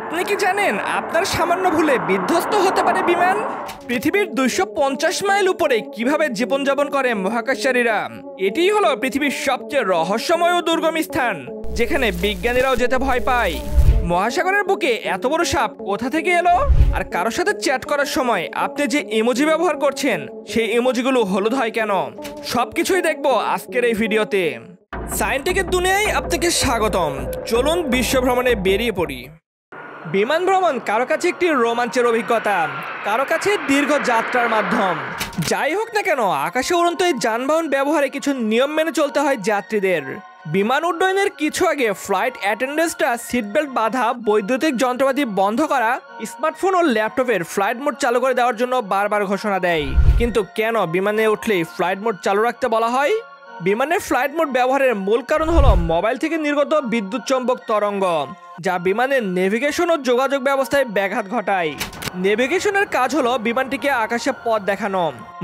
আপনি কি জানেন আপনার সামান্য ভুলে বিধ্বস্ত হতে পারে বিমান? পৃথিবীর 250 মাইল উপরে কিভাবে জীবনযাপন করে মহাকাশচারীরা? এটিই হলো পৃথিবীর সবচেয়ে রহস্যময় ও দুর্গম স্থান, যেখানে বিজ্ঞানীরাও যেতে ভয় পায়। মহাসাগরের বুকে এত বড় সাপ কোথা থেকে এলো? আর কারোর সাথে চ্যাট করার সময় আপনি যে ইমোজি ব্যবহার করছেন, সেই ইমোজিগুলো হলুদ হয় কেন? সবকিছুই দেখবো আজকের এই ভিডিওতে। সায়েন্টিফিক দুনিয়ায় আপনাকে স্বাগতম। চলুন বিশ্ব ভ্রমণে বেরিয়ে পড়ি। বিমান ভ্রমণ কারো কাছে একটি রোমাঞ্চের অভিজ্ঞতা, কারো কাছে দীর্ঘ যাত্রার মাধ্যম। যাই হোক না কেন, আকাশে উড়ন্ত এই যানবাহন ব্যবহারে কিছু নিয়ম মেনে চলতে হয় যাত্রীদের। বিমান উড্ডয়নের কিছু আগে ফ্লাইট অ্যাটেন্ডেন্টসরা সিট বেল্ট বাঁধা, বৈদ্যুতিক যন্ত্রপাতি বন্ধ করা, স্মার্টফোন ও ল্যাপটপের ফ্লাইট মোড চালু করে দেওয়ার জন্য বারবার ঘোষণা দেয়। কিন্তু কেন বিমানে উঠলেই ফ্লাইট মোড চালু রাখতে বলা হয়? বিমানের ফ্লাইট মোড ব্যবহারের মূল কারণ হলো মোবাইল থেকে নির্গত বিদ্যুৎ চৌম্বক তরঙ্গ, যা বিমানের নেভিগেশন ও যোগাযোগ ব্যবস্থায় ব্যাঘাত ঘটায়। নেভিগেশনের কাজ হলো বিমানটিকে আকাশে পথ দেখানো।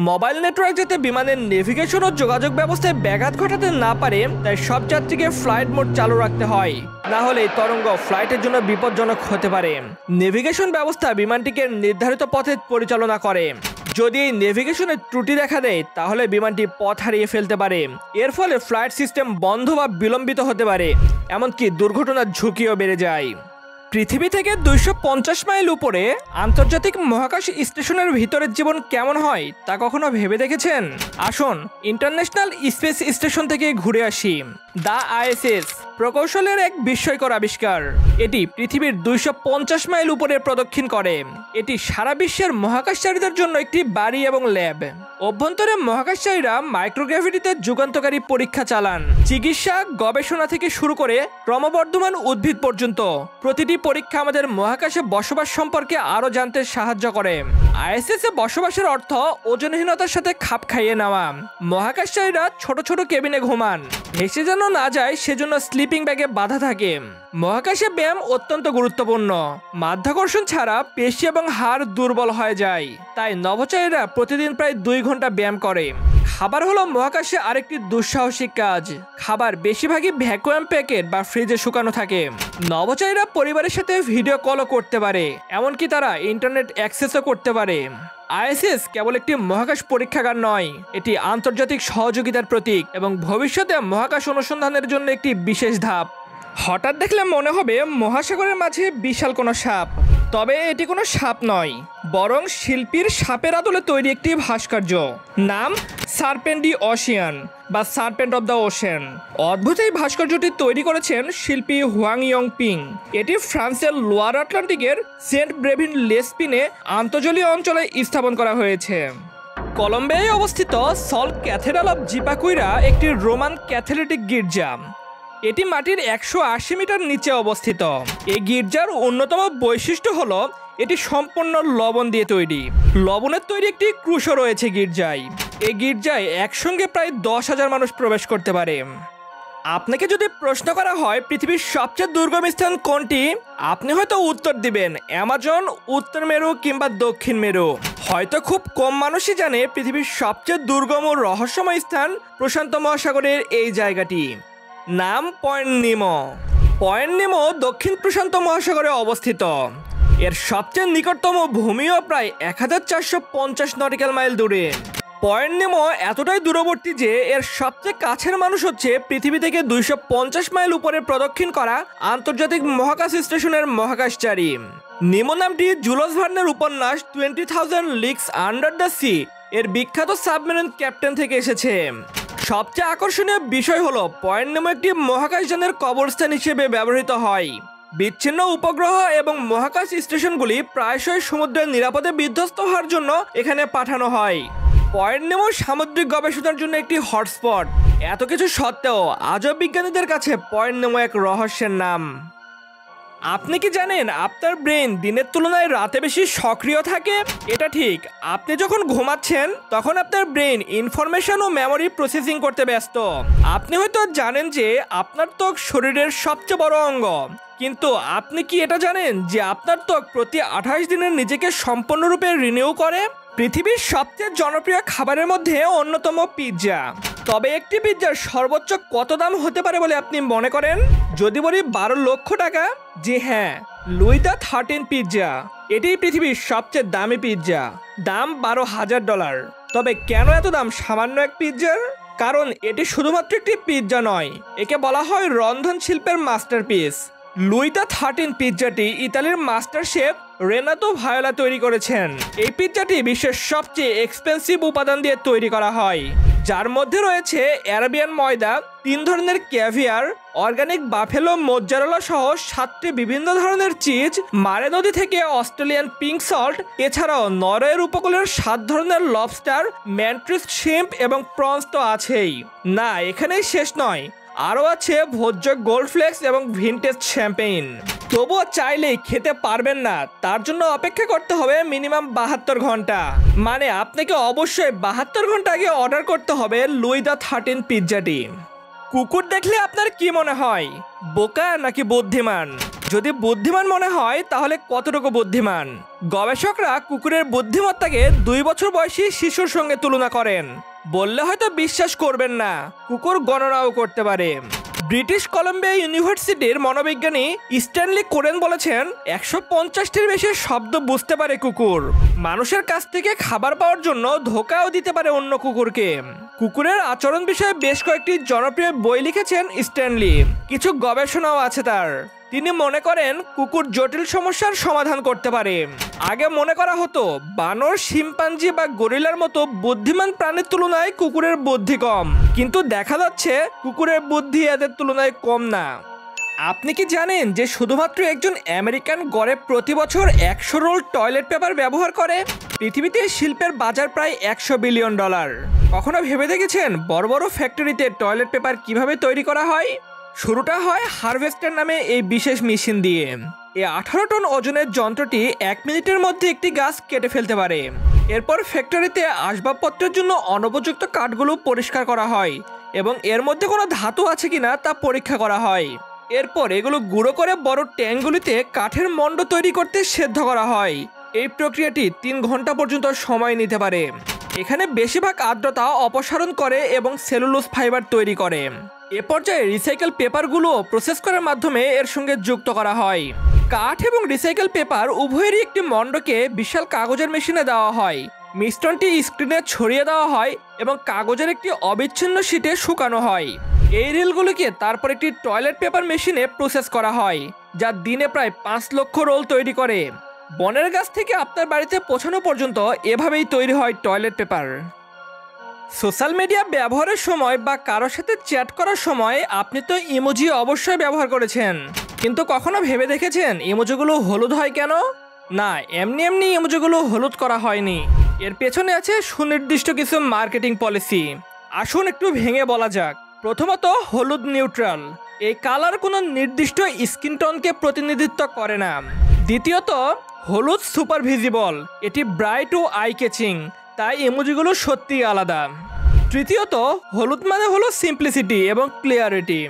মোবাইল নেটওয়ার্ক যাতে বিমানের নেভিগেশন ও যোগাযোগ ব্যবস্থায় ব্যাঘাত ঘটাতে না পারে, তাই সব যাত্রীকে ফ্লাইট মোড চালু রাখতে হয়, না হলে এই তরঙ্গ ফ্লাইটের জন্য বিপজ্জনক হতে পারে। নেভিগেশন ব্যবস্থা বিমানটিকে নির্ধারিত পথে পরিচালনা করে। যদি এই নেভিগেশনের ত্রুটি দেখা দেয়, তাহলে বিমানটি পথ হারিয়ে ফেলতে পারে। এর ফলে ফ্লাইট সিস্টেম বন্ধ বা বিলম্বিত হতে পারে, এমনকি দুর্ঘটনার ঝুঁকিও বেড়ে যায়। পৃথিবী থেকে 250 মাইল উপরে আন্তর্জাতিক মহাকাশ স্টেশনের ভিতরের জীবন কেমন হয় তা কখনো ভেবে দেখেছেন? আসুন ইন্টারন্যাশনাল স্পেস স্টেশন থেকে ঘুরে আসি। দ্য আইএসএস প্রকৌশলের এক বিস্ময়কর আবিষ্কার। এটি পৃথিবীর 250 মাইল উপরে প্রদক্ষিণ করে। এটি সারা বিশ্বের মহাকাশচারীদের জন্য একটি বাড়ি এবং ল্যাব। অভ্যন্তরে মহাকাশচারীরা মাইক্রোগ্র্যাভিটিতে যুগান্তকারী পরীক্ষা চালান। চিকিৎসা, গবেষণা থেকে শুরু করে ক্রমবর্ধমান উদ্ভিদ পর্যন্ত প্রতিটি পরীক্ষা আমাদের মহাকাশে বসবাস সম্পর্কে আরও জানতে সাহায্য করে। আইএসএস এ বসবাসের অর্থ ওজনহীনতার সাথে খাপ খাইয়ে নেওয়া। মহাকাশচারীরা ছোট ছোট কেবিনে ঘুমান, ভেসে যেন না যায় সেজন্য স্লিপিং ব্যাগে বাধা থাকে। মহাকাশে ব্যায়াম অত্যন্ত গুরুত্বপূর্ণ। মাধ্যাকর্ষণ ছাড়া পেশি এবং হাড় দুর্বল হয়ে যায়, তাই নভোচারীরা প্রতিদিন প্রায় 2 ঘন্টা ব্যায়াম করে। খাবার হলো মহাকাশে আরেকটি দুঃসাহসিক কাজ। খাবার বেশিরভাগই ভ্যাকুয়াম প্যাকেট বা ফ্রিজে শুকানো থাকে। নভোচারীরা পরিবারের সাথে ভিডিও কলও করতে পারে, এমনকি তারা ইন্টারনেট অ্যাক্সেসও করতে পারে। আইএসএস কেবল একটি মহাকাশ পরীক্ষাগার নয়, এটি আন্তর্জাতিক সহযোগিতার প্রতীক এবং ভবিষ্যতে মহাকাশ অনুসন্ধানের জন্য একটি বিশেষ ধাপ। হঠাৎ দেখলে মনে হবে মহাসাগরের মাঝে বিশাল কোনো সাপ, তবে এটি কোনো সাপ নয়, বরং শিল্পীর সাপের আদলে তৈরি একটি ভাস্কর্য। নাম সার্পেন্ট ডি ওশিয়ান বা সার্পেন্ট অব দ্য ওশেন। অদ্ভুত এই ভাস্কর্যটি তৈরি করেছেন শিল্পী হুয়াং ইয়ং পিং। এটি ফ্রান্সের লোয়ার আটলান্টিকের সেন্ট ব্রেভিন লেসপিনে আন্তঃজলীয় অঞ্চলে স্থাপন করা হয়েছে। কলম্বিয়ায় অবস্থিত সল্ট ক্যাথেড্রাল অব জিপাকুইরা একটি রোমান ক্যাথলিক গির্জা। এটি মাটির 180 মিটার নিচে অবস্থিত। এই গির্জার অন্যতম বৈশিষ্ট্য হলো এটি সম্পূর্ণ লবণ দিয়ে তৈরি। লবণের তৈরি একটি ক্রুশও রয়েছে গির্জায়। এই গির্জায় একসঙ্গে প্রায় 10,000 মানুষ প্রবেশ করতে পারে। আপনাকে যদি প্রশ্ন করা হয় পৃথিবীর সবচেয়ে দুর্গম স্থান কোনটি, আপনি হয়তো উত্তর দিবেন অ্যামাজন, উত্তর মেরু কিংবা দক্ষিণ মেরু। হয়তো খুব কম মানুষই জানে পৃথিবীর সবচেয়ে দুর্গম ও রহস্যময় স্থান প্রশান্ত মহাসাগরের এই জায়গাটি। নাম পয়েন্ট নিমো। পয়েন্ট নিমো দক্ষিণ প্রশান্ত মহাসাগরে অবস্থিত। এর সবচেয়ে নিকটতম ভূমিও প্রায় 1450 নটিক্যাল মাইল দূরে। পয়েন্ট নিমো এতটাই দূরবর্তী যে এর সবচেয়ে কাছের মানুষ হচ্ছে পৃথিবী থেকে 250 মাইল উপরে প্রদক্ষিণ করা আন্তর্জাতিক মহাকাশ স্টেশনের মহাকাশচারী। নিমো নামটি জুলস ভার্নের উপন্যাস 20,000 লিগস আন্ডার দ্য সি এর বিখ্যাত সাবমেরিন ক্যাপ্টেন থেকে এসেছে। সবচেয়ে আকর্ষণীয় বিষয় হলো পয়েন্ট নিমো একটি মহাকাশযানের কবরস্থান হিসেবে ব্যবহৃত হয়। বিচ্ছিন্ন উপগ্রহ এবং মহাকাশ স্টেশনগুলি প্রায়শই সমুদ্রের নিরাপদে বিধ্বস্ত হওয়ার জন্য এখানে পাঠানো হয়। পয়েন্ট নিমো সামুদ্রিক গবেষণার জন্য একটি হটস্পট। এত কিছু সত্ত্বেও আজও বিজ্ঞানীদের কাছে পয়েন্ট নিমো এক রহস্যের নাম। আপনি কি জানেন আপনার ব্রেন দিনের তুলনায় রাতে বেশি সক্রিয় থাকে? এটা ঠিক। আপনি যখন ঘুমাচ্ছেন তখন আপনার ব্রেন ইনফরমেশন ও মেমোরি প্রসেসিং করতে ব্যস্ত। আপনি হয়তো জানেন যে আপনার ত্বক শরীরের সবচেয়ে বড় অঙ্গ, কিন্তু আপনি কি এটা জানেন যে আপনার ত্বক প্রতি 28 দিনে নিজেকে সম্পূর্ণরূপে রিনিউ করে? পৃথিবীর সবচেয়ে জনপ্রিয় খাবারের মধ্যে অন্যতম পিৎজা। তবে একটি পিৎজার সর্বোচ্চ কত দাম হতে পারে বলে আপনি মনে করেন? যদি বলি 12 লক্ষ টাকা, জি হ্যাঁ, লুই দ্য 13 পিৎজা এটি পৃথিবীর সবচেয়ে দামি পিৎজা, দাম $12,000। তবে কেন এত দাম সামান্য এক পিৎজার? কারণ এটি শুধুমাত্র একটি পিৎজা নয়, একে বলা হয় রন্ধন শিল্পের মাস্টারপিস। লুই দ্য 13 পিৎজাটি ইতালির মাস্টার শেফ রেনাতো ভায়োলা তৈরি করেছেন। এই পিৎজাটি বিশ্বের সবচেয়ে এক্সপেন্সিভ উপাদান দিয়ে তৈরি করা হয়, যার মধ্যে রয়েছে অ্যারাবিয়ান ময়দা, 3 ধরনের ক্যাভিয়ার, অর্গানিক বাফেলো মোজ্জারেলা সহ 7টি বিভিন্ন ধরনের চিজ, মারে নদী থেকে অস্ট্রেলিয়ান পিঙ্ক সল্ট, এছাড়াও নরওয়ের উপকূলের 7 ধরনের লবস্টার, ম্যান্ট্রিস শ্রিম্প এবং প্রনস তো আছেই। না, এখানেই শেষ নয়, আরও আছে ভোজ্য গোল্ডফ্লেক্স এবং ভিনটেজ শ্যাম্পেইন। তবুও চাইলেই খেতে পারবেন না, তার জন্য অপেক্ষা করতে হবে মিনিমাম 72 ঘন্টা। মানে আপনাকে অবশ্যই 72 ঘন্টা আগে অর্ডার করতে হবে লুই দ্য 13 পিৎজাটি। কুকুর দেখলে আপনার কি মনে হয়, বোকা নাকি বুদ্ধিমান? যদি বুদ্ধিমান মনে হয় তাহলে কতটুকু বুদ্ধিমান? গবেষকরা কুকুরের বুদ্ধিমত্তাকে 2 বছর বয়সী শিশুর সঙ্গে তুলনা করেন। বললে হয়তো বিশ্বাস করবেন না, কুকুর গণনাও করতে পারে। ব্রিটিশ কলম্বিয়া ইউনিভার্সিটির মনোবিজ্ঞানী স্ট্যানলি কোরেন বলেছেন 150টির বেশি শব্দ বুঝতে পারে কুকুর। মানুষের কাছ থেকে খাবার পাওয়ার জন্য ধোঁকাও দিতে পারে অন্য কুকুরকে। কুকুরের আচরণ বিষয়ে বেশ কয়েকটি জনপ্রিয় বই লিখেছেন স্ট্যানলি, কিছু গবেষণাও আছে তার। তিনি মনে করেন কুকুর জটিল সমস্যার সমাধান করতে পারে। আগে মনে করা হতো বানর, শিম্পাঞ্জি বা গরিলার মতো বুদ্ধিমান প্রাণীর তুলনায় কুকুরের বুদ্ধি কম, কিন্তু দেখা যাচ্ছে কুকুরের বুদ্ধি এদের তুলনায় কম না। আপনি কি জানেন যে শুধুমাত্র একজন আমেরিকান গড়ে প্রতি বছর 100 রোল টয়লেট পেপার ব্যবহার করে? পৃথিবীতে শিল্পের বাজার প্রায় $100 বিলিয়ন। কখনো ভেবে দেখেছেন বড় বড় ফ্যাক্টরিতে টয়লেট পেপার কিভাবে তৈরি করা হয়? শুরুটা হয় হারভেস্টার নামে এই বিশেষ মেশিন দিয়ে। এই 18 টন ওজনের যন্ত্রটি 1 মিনিটের মধ্যে একটি গাছ কেটে ফেলতে পারে। এরপর ফ্যাক্টরিতে আসবাবপত্রের জন্য অনুপযুক্ত কাঠগুলো পরিষ্কার করা হয় এবং এর মধ্যে কোনো ধাতু আছে কিনা তা পরীক্ষা করা হয়। এরপর এগুলো গুঁড়ো করে বড় ট্যাঙ্কগুলিতে কাঠের মণ্ড তৈরি করতে সেদ্ধ করা হয়। এই প্রক্রিয়াটি 3 ঘন্টা পর্যন্ত সময় নিতে পারে। এখানে বেশিরভাগ আর্দ্রতা অপসারণ করে এবং সেলুলোজ ফাইবার তৈরি করে। এ পর্যায়ে রিসাইকেল পেপারগুলো প্রসেস করার মাধ্যমে এর সঙ্গে যুক্ত করা হয়। কাঠ এবং রিসাইকেল পেপার উভয়েরই একটি মণ্ডকে বিশাল কাগজের মেশিনে দেওয়া হয়। মিশ্রণটি স্ক্রিনে ছড়িয়ে দেওয়া হয় এবং কাগজের একটি অবিচ্ছিন্ন শীটে শুকানো হয়। এই রিলগুলিকে তারপর একটি টয়লেট পেপার মেশিনে প্রসেস করা হয়, যা দিনে প্রায় 5 লক্ষ রোল তৈরি করে। বনের গাছ থেকে আপনার বাড়িতে পৌঁছানো পর্যন্ত এভাবেই তৈরি হয় টয়লেট পেপার। সোশ্যাল মিডিয়া ব্যবহারের সময় বা কারোর সাথে চ্যাট করার সময় আপনি তো ইমোজি অবশ্যই ব্যবহার করেছেন, কিন্তু কখনো ভেবে দেখেছেন ইমোজিগুলো হলুদ হয় কেন? না, এমনি এমনি ইমোজিগুলো হলুদ করা হয়নি, এর পেছনে আছে সুনির্দিষ্ট কিছু মার্কেটিং পলিসি। আসুন একটু ভেঙে বলা যাক। প্রথমত, হলুদ নিউট্রাল, এই কালার কোনো নির্দিষ্ট স্কিন টোনকে প্রতিনিধিত্ব করে না। দ্বিতীয়ত, হলুদ সুপার ভিজিবল, এটি ব্রাইট ও আই ক্যাচিং, তাই ইমোজিগুলো সত্যিই আলাদা। তৃতীয়ত, হলুদ মানে হলো সিম্পলিসিটি এবং ক্লিয়ারিটি,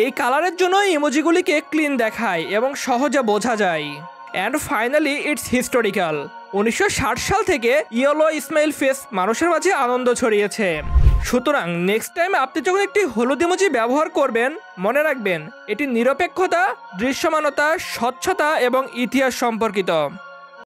এই কালারের জন্য ইমোজিগুলিকে ক্লিন দেখায় এবং সহজে বোঝা যায়। And finally, it's historical. 1960 সাল থেকে ইয়েলো স্মাইল ফেস মানুষের মাঝে আনন্দ ছড়িয়েছে। সুতরাং নেক্সট টাইম আপনি যখন একটি হলুদ ইমোজি ব্যবহার করবেন, মনে রাখবেন এটি নিরপেক্ষতা, দৃশ্যমানতা, স্বচ্ছতা এবং ইতিহাস সম্পর্কিত।